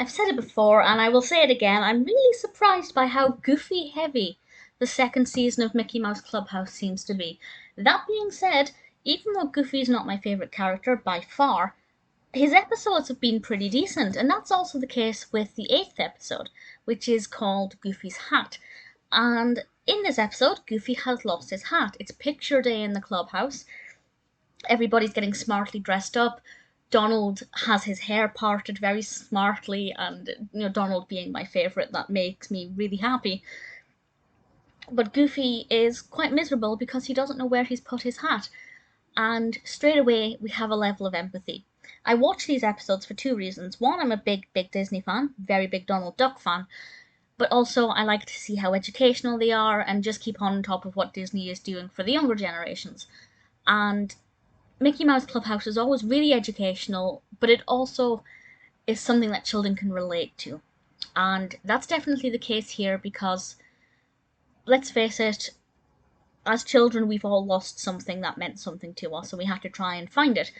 I've said it before, and I will say it again. I'm really surprised by how goofy heavy the second season of Mickey Mouse Clubhouse seems to be. That being said, even though Goofy is not my favourite character by far, his episodes have been pretty decent, and that's also the case with the 8th episode, which is called Goofy's Hat. And in this episode, Goofy has lost his hat. It's picture day in the clubhouse. Everybody's getting smartly dressed up. Donald has his hair parted very smartly, and Donald being my favourite, that makes me really happy. But Goofy is quite miserable because he doesn't know where he's put his hat. And straight away, we have a level of empathy. I watch these episodes for two reasons. One, I'm a big Disney fan, very big Donald Duck fan, but also I like to see how educational they are and just keep on top of what Disney is doing for the younger generations. And Mickey Mouse Clubhouse is always really educational, but it also is something that children can relate to. And that's definitely the case here because, let's face it, as children we've all lost something that meant something to us, so we have to try and find it.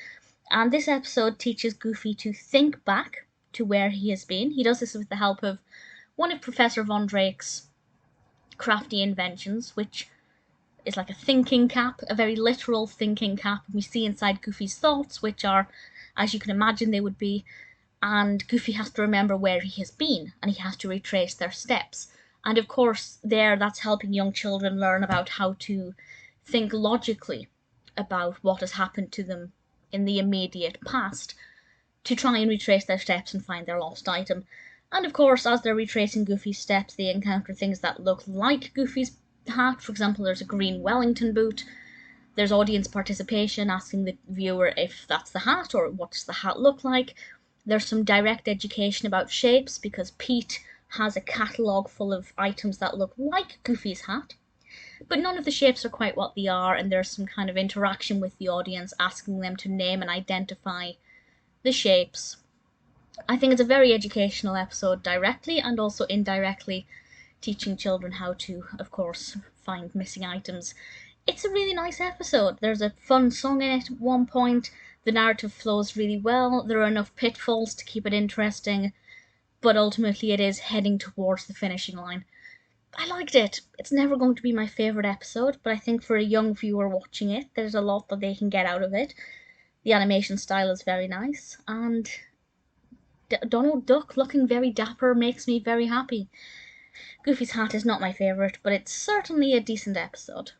And this episode teaches Goofy to think back to where he has been. He does this with the help of one of Professor Von Drake's crafty inventions, which is like a thinking cap, a very literal thinking cap. We see inside Goofy's thoughts, which are, as you can imagine, they would be, and Goofy has to remember where he has been, and he has to retrace their steps. And of course, that's helping young children learn about how to think logically about what has happened to them in the immediate past, to try and retrace their steps and find their lost item. And of course, as they're retracing Goofy's steps, they encounter things that look like Goofy's hat. For example, there's a green Wellington boot. There's audience participation, asking the viewer if that's the hat or what does the hat look like. There's some direct education about shapes because Pete has a catalogue full of items that look like Goofy's hat, but none of the shapes are quite what they are, and there's some kind of interaction with the audience, asking them to name and identify the shapes. I think it's a very educational episode, directly and also indirectly, teaching children how to, of course, find missing items. It's a really nice episode. There's a fun song in it at one point. The narrative flows really well. There are enough pitfalls to keep it interesting, but ultimately it is heading towards the finishing line. I liked it. It's never going to be my favourite episode, but I think for a young viewer watching it, there's a lot that they can get out of it. The animation style is very nice, and Donald Duck looking very dapper makes me very happy. Goofy's hat is not my favourite, but it's certainly a decent episode.